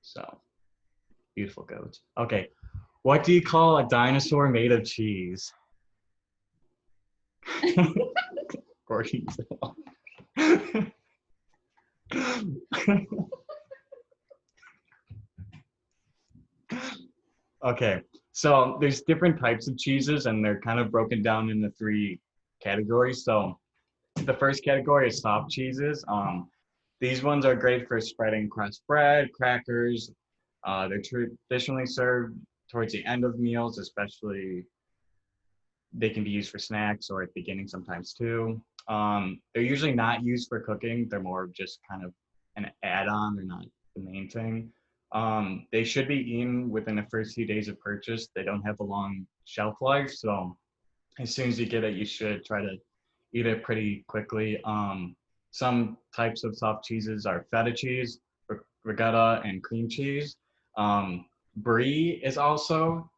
So, beautiful goats. Okay, what do you call a dinosaur made of cheese? According to the law. Okay, so there's different types of cheeses, and they're kind of broken down into three categories. So the first category is soft cheeses. These ones are great for spreading across bread, crackers. They're traditionally served towards the end of meals, especially they can be used for snacks or at the beginning sometimes too. They're usually not used for cooking. They're more just kind of an add-on. They're not the main thing. They should be eaten within the first few days of purchase. They don't have a long shelf life, so as soon as you get it, you should try to eat it pretty quickly. Some types of soft cheeses are feta cheese, ricotta, and cream cheese. Brie is also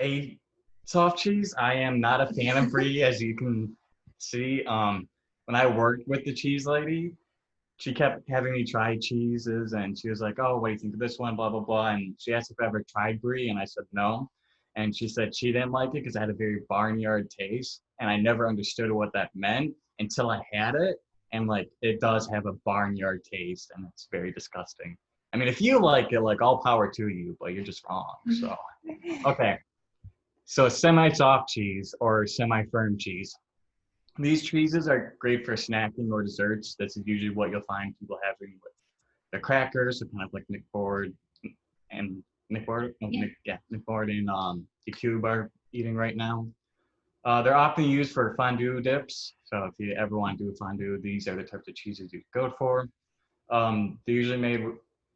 a soft cheese. I am not a fan of brie, as you can see. When I worked with the cheese lady, she kept having me try cheeses, and she was like, "Oh, what do you think of this one?" Blah blah blah. And she asked if I ever tried brie, and I said no. And she said she didn't like it because it had a very barnyard taste, and I never understood what that meant until I had it. And like, it does have a barnyard taste, and it's very disgusting. I mean, if you like it, like all power to you, but you're just wrong. So okay, so semi-soft cheese or semi-firm cheese. These cheeses are great for snacking or desserts. This is usually what you'll find people having with their crackers, so kind of like Nick Ford and Nick Ford, no, yeah. Nick Ford and the Cube are eating right now. They're often used for fondue dips. So if you ever want to do a fondue, these are the types of cheeses you go for. They're usually made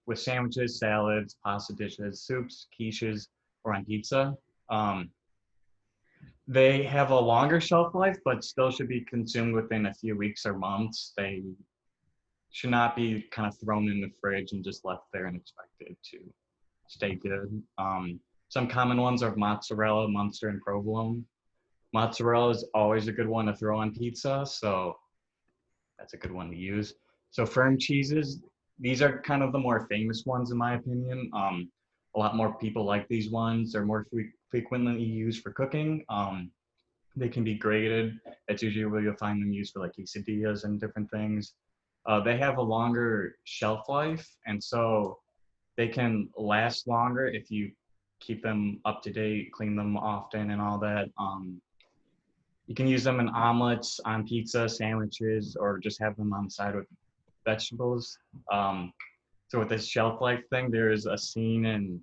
with sandwiches, salads, pasta dishes, soups, quiches, or on pizza. Um, they have a longer shelf life, but still should be consumed within a few weeks or months. They should not be kind of thrown in the fridge and just left there and expected to stay good. Some common ones are mozzarella, Munster, and provolone. Mozzarella is always a good one to throw on pizza, so that's a good one to use. So firm cheeses, these are kind of the more famous ones in my opinion. A lot more people like these ones. They're more frequently used for cooking. They can be grated. That's usually where you'll find them used for like quesadillas and different things. They have a longer shelf life, and so they can last longer if you keep them up to date, clean them often, and all that. You can use them in omelets, on pizza, sandwiches, or just have them on the side with vegetables. So with this shelf life thing, there is a scene in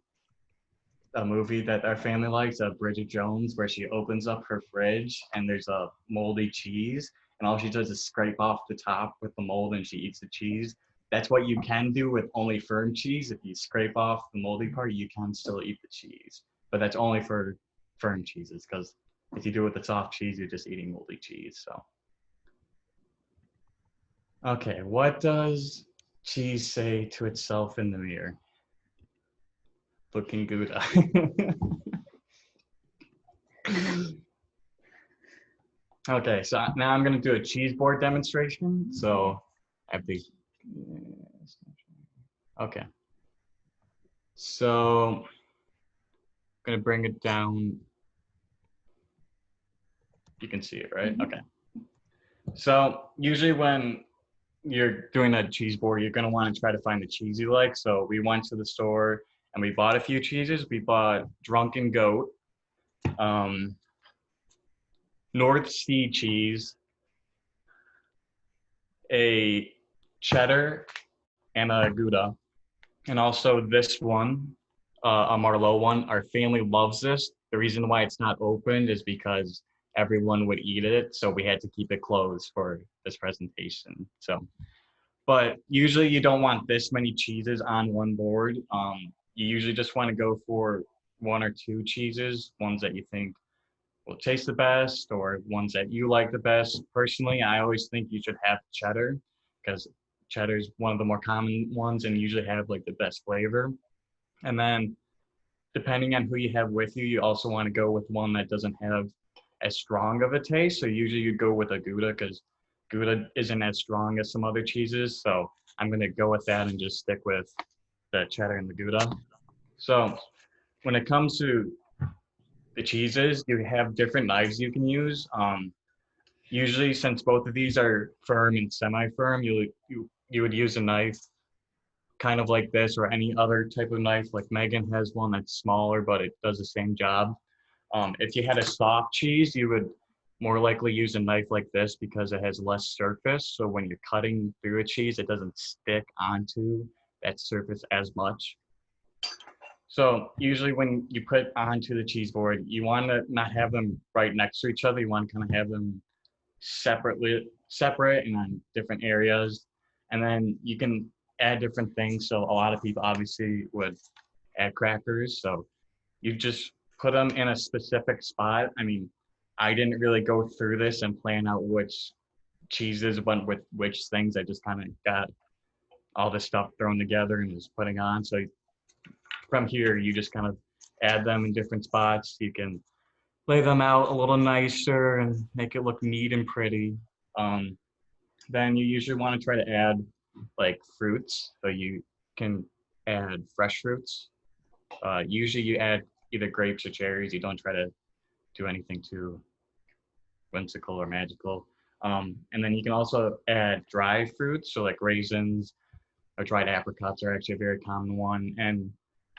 a movie that our family likes, Bridget Jones, where she opens up her fridge and there's a moldy cheese, and all she does is scrape off the top with the mold and she eats the cheese. That's what you can do with only firm cheese. If you scrape off the moldy part, you can still eat the cheese, but that's only for firm cheeses, because if you do it with the soft cheese, you're just eating moldy cheese. So, okay, what does cheese say to itself in the mirror? Looking Gouda. Okay, so now I'm going to do a cheese board demonstration. So I have these. Okay. So I'm going to bring it down. You can see it, right? Okay. So usually when you're doing a cheese board, you're going to want to try to find the cheese you like. So we went to the store and we bought a few cheeses. We bought Drunken Goat, North Sea cheese, a cheddar, and a Gouda, and also this one, a Marlowe one. Our family loves this. The reason why it's not opened is because everyone would eat it, so we had to keep it closed for this presentation. So, but usually you don't want this many cheeses on one board. You usually just want to go for one or two cheeses, ones that you think will taste the best or ones that you like the best. Personally, I always think you should have cheddar, because cheddar is one of the more common ones and usually have like the best flavor. And then depending on who you have with you, you also want to go with one that doesn't have as strong of a taste. So usually you go with a Gouda, because Gouda isn't as strong as some other cheeses. So I'm going to go with that and just stick with the cheddar and the Gouda. So when it comes to the cheeses, you have different knives you can use. Usually, since both of these are firm and semi-firm, you would use a knife kind of like this or any other type of knife. Like Megan has one that's smaller, but it does the same job. If you had a soft cheese, you would more likely use a knife like this because it has less surface. So when you're cutting through a cheese, it doesn't stick onto that surface as much. So usually when you put onto the cheese board, you want to not have them right next to each other. You want to kind of have them separate and on different areas. And then you can add different things. So a lot of people obviously would add crackers. So you just put them in a specific spot. I mean, I didn't really go through this and plan out which cheeses went with which things. I just kind of got all this stuff thrown together and was putting on. So from here, you just kind of add them in different spots. You can lay them out a little nicer and make it look neat and pretty. Um, then you usually want to try to add like fruits. So you can add fresh fruits. Usually you add either grapes or cherries. You don't try to do anything too whimsical or magical. And then you can also add dry fruits, so like raisins or dried apricots are actually a very common one. And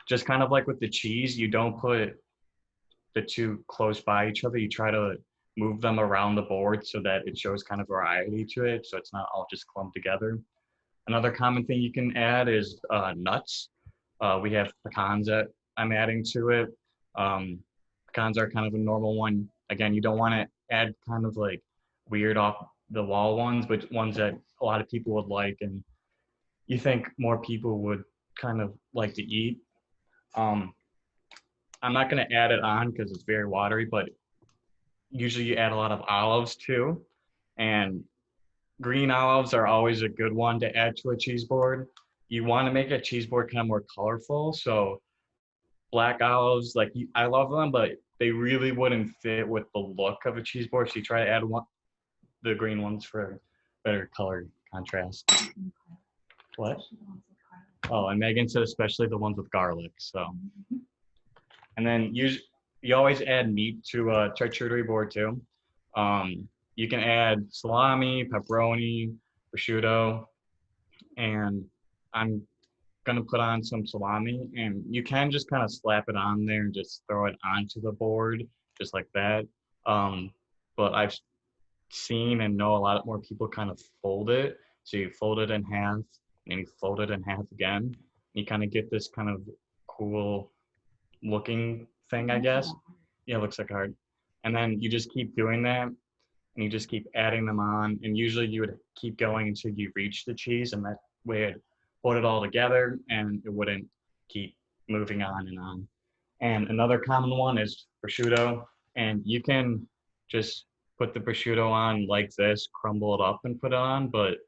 just kind of like with the cheese, you don't put the two close by each other. You try to move them around the board so that it shows kind of variety to it, so it's not all just clumped together. Another common thing you can add is nuts. We have pecans that I'm adding to it. Pecans are kind of a normal one. Again, you don't want to add kind of like weird off the wall ones, but ones that a lot of people would like and you think more people would kind of like to eat. Um, I'm not going to add it on because it's very watery, but usually you add a lot of olives too. And green olives are always a good one to add to a cheese board. You want to make a cheese board kind of more colorful. So black olives, like I love them, but they really wouldn't fit with the look of a cheese board. So you try to add the green ones for better color contrast. What? Oh, and Megan said especially the ones with garlic. So, and then you always add meat to a charcuterie board too. You can add salami, pepperoni, prosciutto, and I'm gonna put on some salami, and you can just kind of slap it on there and just throw it onto the board just like that. But I've seen and know a lot more people kind of fold it. So you fold it in half, and you fold it in half again. You kind of get this kind of cool looking thing, I guess. Yeah, it looks like a heart. And then you just keep doing that, and you just keep adding them on. And usually you would keep going until you reach the cheese, and that way it hold it all together, and it wouldn't keep moving on and on. And another common one is prosciutto, and you can just put the prosciutto on like this, crumble it up and put it on. But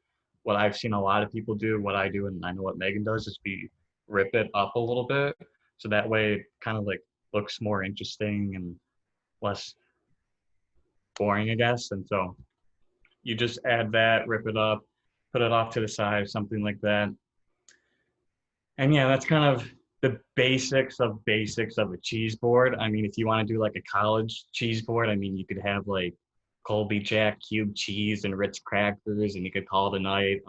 what I've seen a lot of people do, what I do, and I know what Megan does, is we rip it up a little bit. So that way it kind of like looks more interesting and less boring, I guess. And so you just add that, rip it up, put it off to the side, something like that. And yeah, that's kind of the basics of a cheese board. I mean, if you want to do like a college cheese board, I mean, you could have like Colby Jack cube cheese and Ritz crackers, and you could call it a night.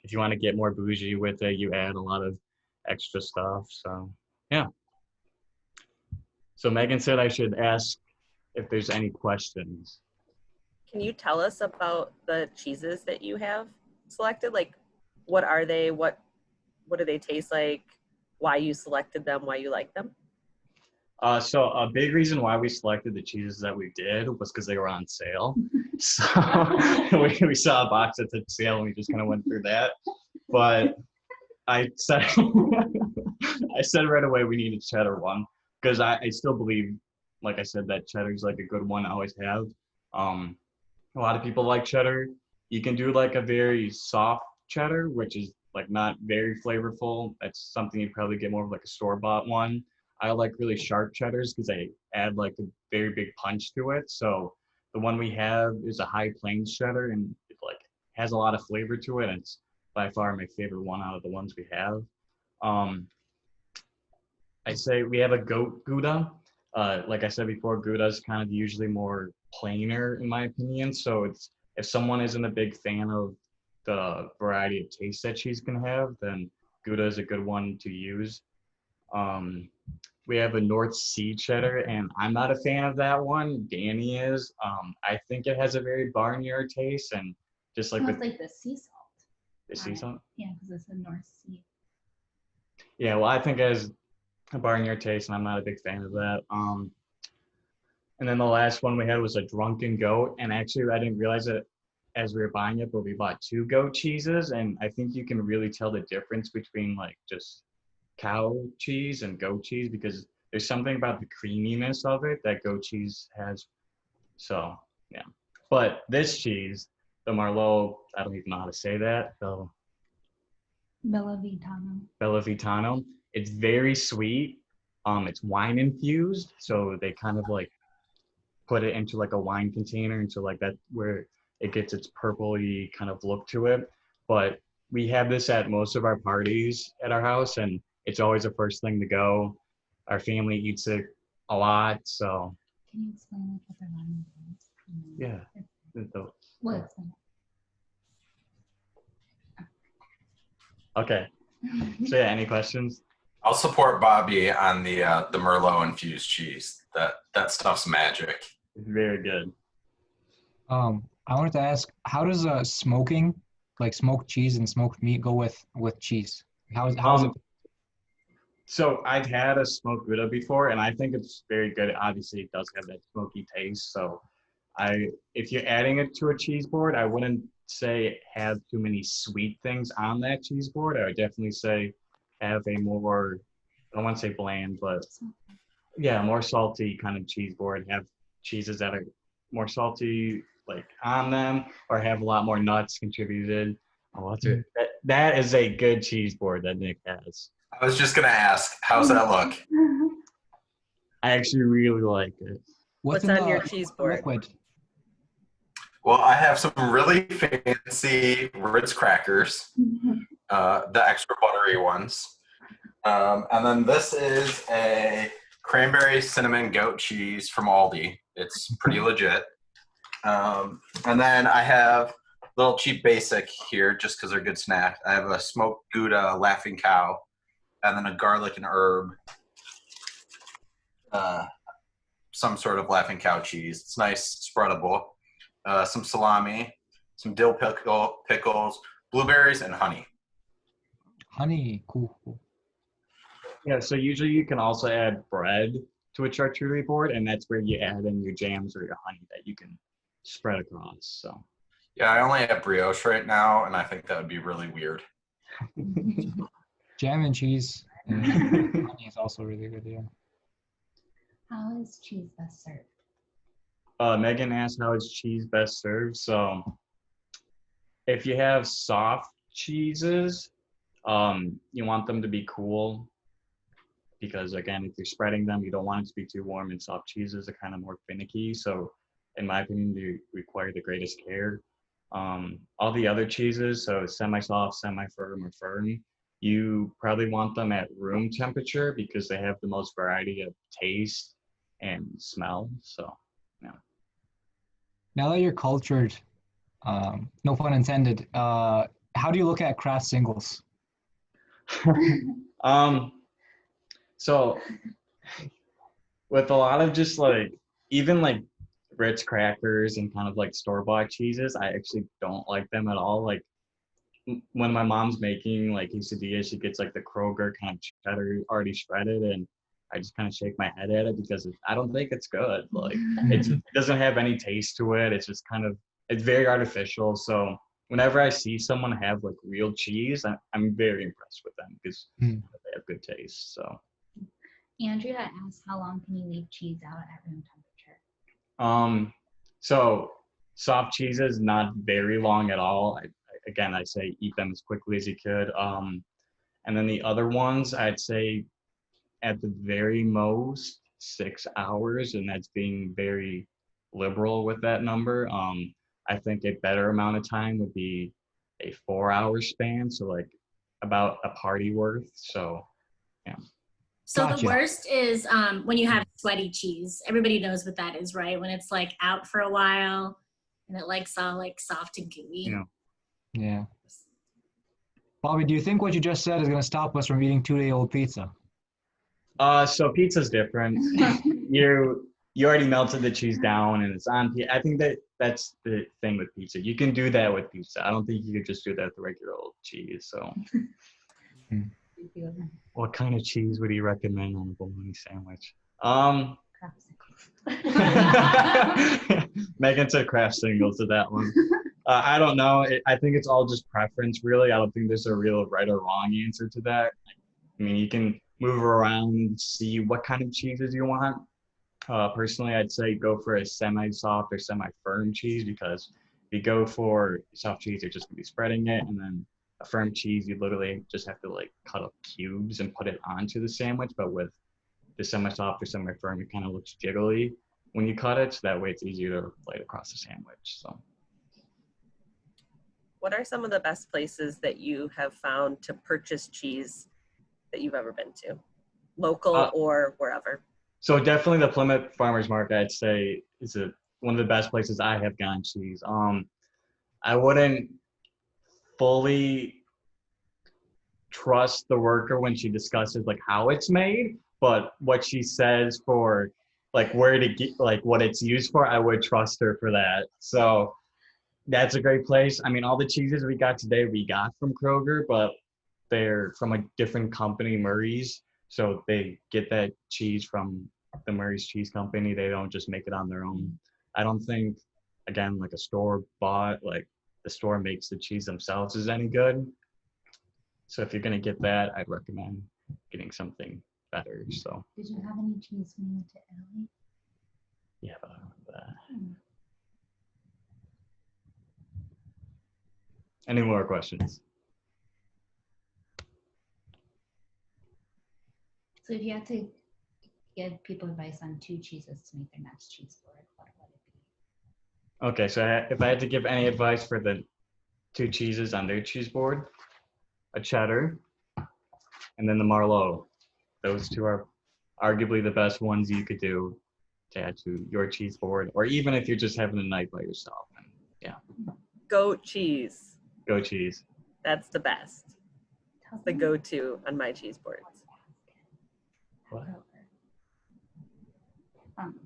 If you want to get more bougie with it, you add a lot of extra stuff. So yeah. So Megan said I should ask if there's any questions. Can you tell us about the cheeses that you have selected? Like, what are they? What do they taste like? Why you selected them? Why you like them? So a big reason why we selected the cheeses that we did was because they were on sale. So we saw a box at the sale and we just kind of went through that. But I said I said right away we need a cheddar one because I still believe, like I said, that cheddar is like a good one. I always have. A lot of people like cheddar. You can do like a very soft cheddar, which is like not very flavorful. That's something you probably get more of like a store-bought one. I like really sharp cheddars because they add like a very big punch to it. So the one we have is a High Plains cheddar and it like has a lot of flavor to it. And it's by far my favorite one out of the ones we have. I say we have a goat Gouda. Like I said before, Gouda is kind of usually more plainer in my opinion. So it's if someone isn't a big fan of the variety of taste that cheese can have, then Gouda is a good one to use. Um, we have a North Sea cheddar, and I'm not a fan of that one. Danny is. I think it has a very barnyard taste, and just like with Smells like the sea salt. the sea salt. Yeah, because it's the North Sea. Yeah, well, I think it has a barnyard taste, and I'm not a big fan of that. And then the last one we had was a drunken goat, and actually I didn't realize it as we were buying it, but we bought two goat cheeses, and I think you can really tell the difference between like just cow cheese and goat cheese because there's something about the creaminess of it that goat cheese has. So yeah, but this cheese, the Merlot, I don't even know how to say that. The Bella Vitano. Bella Vitano, it's very sweet. It's wine infused, so they kind of like put it into like a wine container into like that where it gets its purpley kind of look to it. But we have this at most of our parties at our house, and it's always the first thing to go. Our family eats it a lot, so Can you explain like what the line is? yeah. The- Well, explain Okay, it. so yeah, any questions? I'll support Bobby on the Merlot infused cheese. That stuff's magic. It's very good. I wanted to ask, how does smoking, like smoked cheese and smoked meat, go with cheese? How is it? So I've had a smoked Gouda before, and I think it's very good. Obviously, it does have that smoky taste. So, if you're adding it to a cheese board, I wouldn't say have too many sweet things on that cheese board. I would definitely say have a more, I don't want to say bland, but yeah, more salty kind of cheese board. Have cheeses that are more salty, like on them, or have a lot more nuts contributed. Oh, that is a good cheese board that Nick has. I was just gonna ask, how's that look? I actually really like it. What's in on your the cheese board? liquid? Well, I have some really fancy Ritz crackers, the extra buttery ones. And then this is a cranberry cinnamon goat cheese from Aldi. It's pretty legit. And then I have a little cheap basic here just because they're good snack. I have a smoked Gouda Laughing Cow and then a garlic and herb, some sort of Laughing Cow cheese. It's nice, spreadable. Some salami, some dill pickles, blueberries, and honey. Honey, cool. Yeah, so usually you can also add bread to a charcuterie board, and that's where you add in your jams or your honey that you can spread across. So Yeah, I only have brioche right now, and I think that would be really weird. Jam and cheese and honey is also really good, yeah. How is cheese best served? Megan asked how is cheese best served. So if you have soft cheeses, you want them to be cool because again, if you're spreading them, you don't want it to be too warm, and soft cheeses are kind of more finicky. So in my opinion, they require the greatest care. All the other cheeses, so semi-soft, semi-firm, or firm, you probably want them at room temperature because they have the most variety of taste and smell. So yeah. Now that you're cultured, no pun intended, how do you look at craft singles? So with a lot of just like even like Ritz crackers and kind of like store-bought cheeses, I actually don't like them at all. Like when my mom's making like quesadillas, she gets like the Kroger kind of cheddar already shredded, and I just kind of shake my head at it because I don't think it's good. Like it doesn't have any taste to it. It's just kind of, it's very artificial. So whenever I see someone have like real cheese, I'm very impressed with them because they have good taste. So Andrea asked, how long can you leave cheese out at room temperature? So soft cheeses, not very long at all. Again, I say eat them as quickly as you could. And then the other ones, I'd say at the very most 6 hours, and that's being very liberal with that number. I think a better amount of time would be a 4-hour span. So like about a party worth. So So Gotcha. the worst is when you have sweaty cheese. Everybody knows what that is, right? When it's like out for a while and it likes all like soft and gooey. Yeah. Yeah. Bobby, do you think what you just said is going to stop us from eating 2-day-old pizza? So pizza's different. You already melted the cheese down and it's on. I think that's the thing with pizza. You can do that with pizza. I don't think you could just do that with regular old cheese. So, what kind of cheese would you recommend on a bologna sandwich? Megan said Kraft singles to that one. I don't know. I think it's all just preference, really. I don't think there's a real right or wrong answer to that. I mean, you can move around and see what kind of cheeses you want. Personally, I'd say go for a semi-soft or semi-firm cheese, because if you go for soft cheese, you're just gonna be spreading it, and then a firm cheese, you literally just have to like cut up cubes and put it onto the sandwich. But with the semi-soft or semi-firm, it kind of looks jiggly when you cut it, so that way it's easier to lay it across the sandwich. So, What are some of the best places that you have found to purchase cheese that you've ever been to, local or wherever? So definitely the Plymouth Farmers Market, I'd say, is one of the best places I have gotten cheese. I wouldn't fully trust the worker when she discusses like how it's made, but what she says for like where to get, like what it's used for, I would trust her for that. So that's a great place. I mean, all the cheeses we got today, we got from Kroger, but they're from a different company, Murray's. So they get that cheese from the Murray's Cheese Company. They don't just make it on their own. I don't think, again, like a store bought, like the store makes the cheese themselves is any good. So if you're gonna get that, I'd recommend getting something better. So Did you have any cheese when you went to Italy? yeah, but I don't know that. Any more questions? So if you had to give people advice on 2 cheeses to make their next cheese board, what would it be? Okay, so if I had to give any advice for the 2 cheeses on their cheese board, a cheddar and then the Marlowe. Those 2 are arguably the best ones you could do to add to your cheese board, or even if you're just having a night by yourself. And yeah, Goat cheese. go cheese. That's the best. Tell The them. go-to on my cheese boards. What?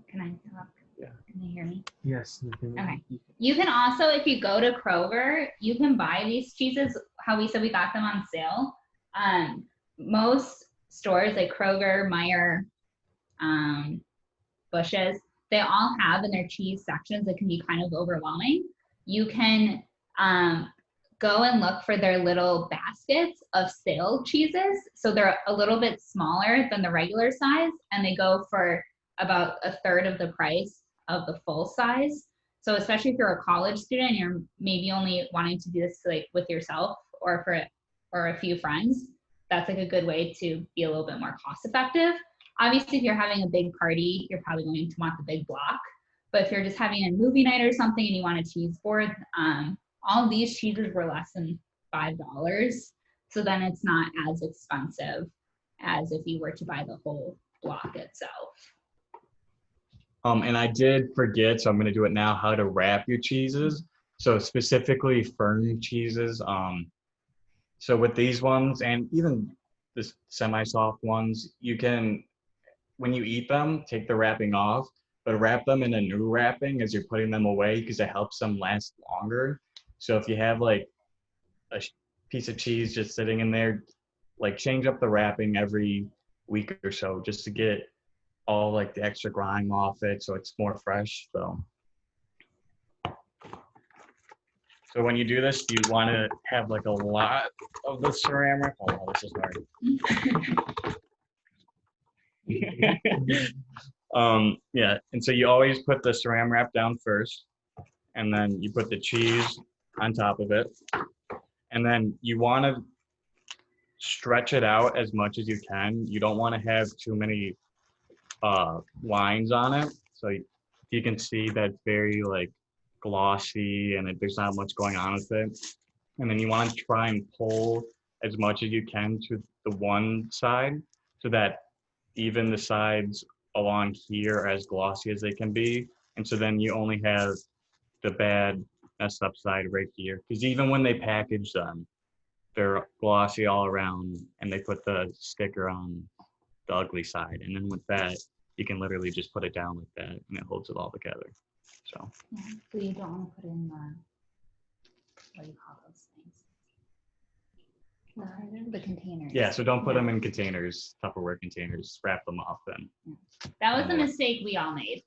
Can I talk? Yeah. Can they hear me? Yes. Okay. You can also, if you go to Kroger, you can buy these cheeses. How we said we got them on sale. Most stores like Kroger, Meijer, Bush's, they all have in their cheese sections that can be kind of overwhelming. You can go and look for their little baskets of sale cheeses. So they're a little bit smaller than the regular size, and they go for about a third of the price of the full size. So especially if you're a college student, you're maybe only wanting to do this like with yourself or for a few friends, that's like a good way to be a little bit more cost effective. Obviously, if you're having a big party, you're probably going to want the big block. But if you're just having a movie night or something and you want a cheese board, all of these cheeses were less than $5. So then it's not as expensive as if you were to buy the whole block itself. And I did forget, so I'm gonna do it now, how to wrap your cheeses. So specifically firm cheeses. So with these ones and even the semi-soft ones, you can, when you eat them, take the wrapping off, but wrap them in a new wrapping as you're putting them away, because it helps them last longer. So if you have like a piece of cheese just sitting in there, like change up the wrapping every week or so just to get all like the extra grime off it so it's more fresh. So when you do this, you want to have like a lot of the saran wrap. Oh, this is hard. Yeah, and so you always put the saran wrap down first, and then you put the cheese on top of it, and then you want to stretch it out as much as you can. You don't want to have too many lines on it. So you can see that it's very like glossy and there's not much going on with it. And then you want to try and pull as much as you can to the one side so that even the sides along here are as glossy as they can be. And so then you only have the bad messed up side right here. Because even when they package them, they're glossy all around and they put the sticker on the ugly side. And then with that, you can literally just put it down like that and it holds it all together. So Yeah, so you don't want to put in the, what do you call those things? The containers. yeah, so don't put them in containers, Tupperware containers, wrap them off then. That was a mistake we all made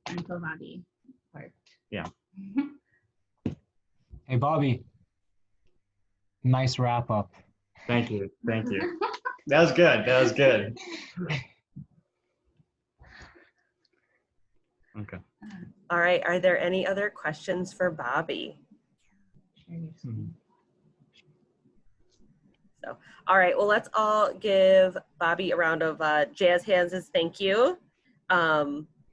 until Bobby worked. Yeah. Hey, Bobby. Nice wrap up. Thank you. Thank you. That was good. That was good. Okay. All right. Are there any other questions for Bobby? So, all right. Well, let's all give Bobby a round of jazz hands as thank you.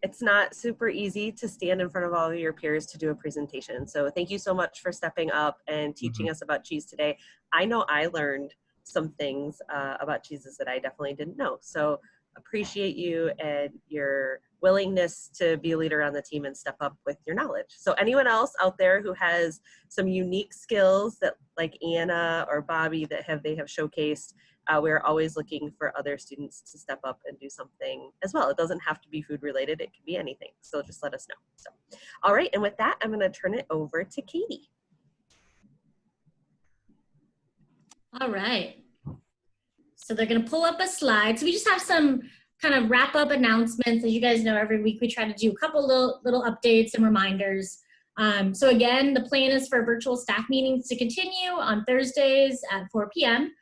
It's not super easy to stand in front of all of your peers to do a presentation. So thank you so much for stepping up and teaching us about cheese today. I know I learned some things about cheeses that I definitely didn't know. So appreciate you and your willingness to be a leader on the team and step up with your knowledge. So anyone else out there who has some unique skills that like Anna or Bobby that they have showcased, we're always looking for other students to step up and do something as well. It doesn't have to be food related, it can be anything. So just let us know. So, all right, and with that, I'm gonna turn it over to Katie. All right. So they're going to pull up a slide. So we just have some kind of wrap up announcements. As you guys know, every week we try to do a couple little updates and reminders. So again, the plan is for virtual staff meetings to continue on Thursdays at 4 p.m.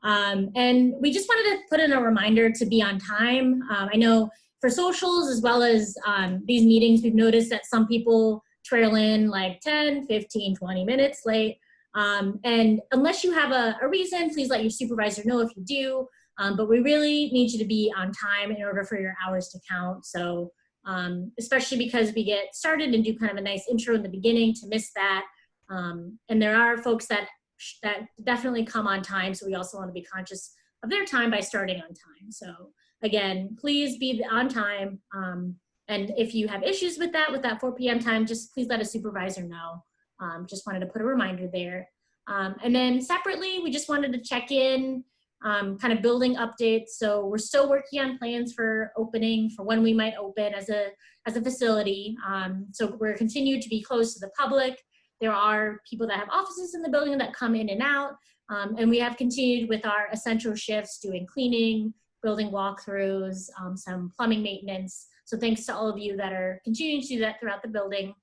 And we just wanted to put in a reminder to be on time. I know for socials as well as these meetings, we've noticed that some people trail in like 10, 15, 20 minutes late. And unless you have a reason, please let your supervisor know if you do. But we really need you to be on time in order for your hours to count. So especially because we get started and do kind of a nice intro in the beginning to miss that. And there are folks that definitely come on time. So we also want to be conscious of their time by starting on time. So again, please be on time. And if you have issues with that 4 p.m. time, just please let a supervisor know. Just wanted to put a reminder there. And then separately, we just wanted to check in, kind of building updates. So we're still working on plans for opening, for when we might open as a facility. So we're continued to be close to the public. There are people that have offices in the building that come in and out. And we have continued with our essential shifts, doing cleaning, building walkthroughs, some plumbing maintenance. So thanks to all of you that are continuing to do that throughout the building.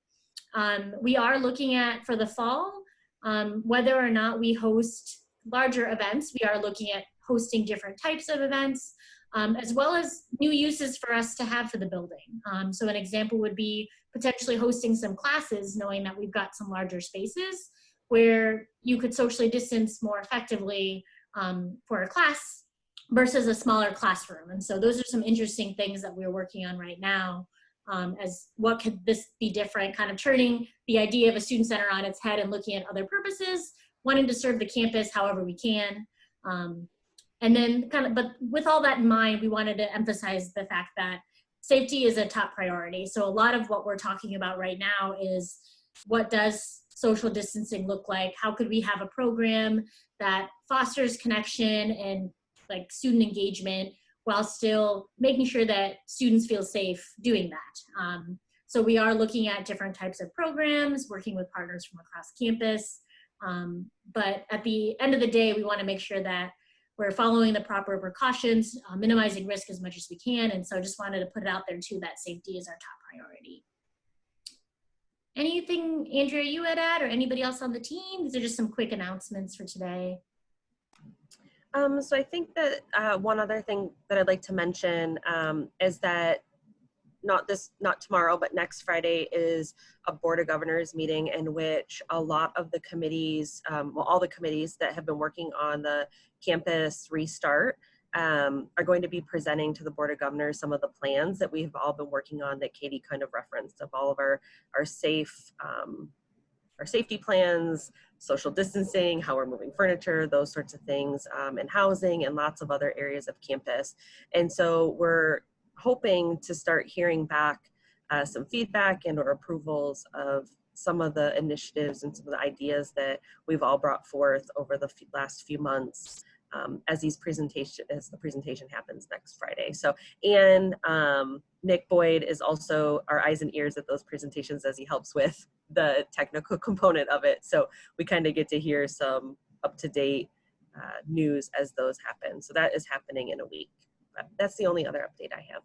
We are looking at, for the fall, whether or not we host larger events. We are looking at hosting different types of events, as well as new uses for us to have for the building. So an example would be potentially hosting some classes, knowing that we've got some larger spaces where you could socially distance more effectively for a class versus a smaller classroom. And so those are some interesting things that we're working on right now. As what could this be different, kind of turning the idea of a student center on its head and looking at other purposes, wanting to serve the campus however we can. And then but with all that in mind, we wanted to emphasize the fact that safety is a top priority. So a lot of what we're talking about right now is what does social distancing look like? How could we have a program that fosters connection and like student engagement while still making sure that students feel safe doing that. So we are looking at different types of programs, working with partners from across campus. But at the end of the day, we want to make sure that we're following the proper precautions, minimizing risk as much as we can. And so just wanted to put it out there too, that safety is our top priority. Anything, Andrea, you would add, or anybody else on the team? These are just some quick announcements for today. So I think that one other thing that I'd like to mention is that not tomorrow, but next Friday is a Board of Governors meeting in which a lot of the committees, all the committees that have been working on the campus restart are going to be presenting to the Board of Governors some of the plans that we've all been working on that Katie kind of referenced of all of our safe our safety plans, social distancing, how we're moving furniture, those sorts of things, and housing and lots of other areas of campus. And so we're hoping to start hearing back some feedback and or approvals of some of the initiatives and some of the ideas that we've all brought forth over the last few months as the presentation happens next Friday. So, and Nick Boyd is also our eyes and ears at those presentations as he helps with the technical component of it. So we kind of get to hear some up-to-date news as those happen. So that is happening in a week. But that's the only other update I have.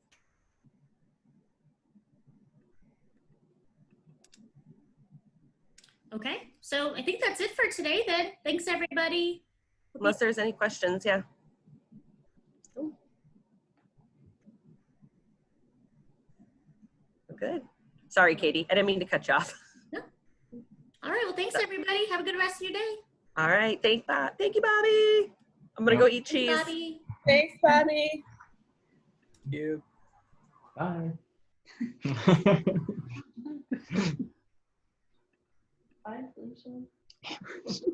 Okay, so I think that's it for today then. Thanks, everybody. Unless there's any questions, yeah. Good. Sorry, Katie. I didn't mean to cut you off. All right, well, thanks, everybody. Have a good rest of your day. All right. Thank you, Bobby. I'm going to go eat cheese. Thanks, Bobby. Thanks, Bobby. You. Bye. Bye, Felicia.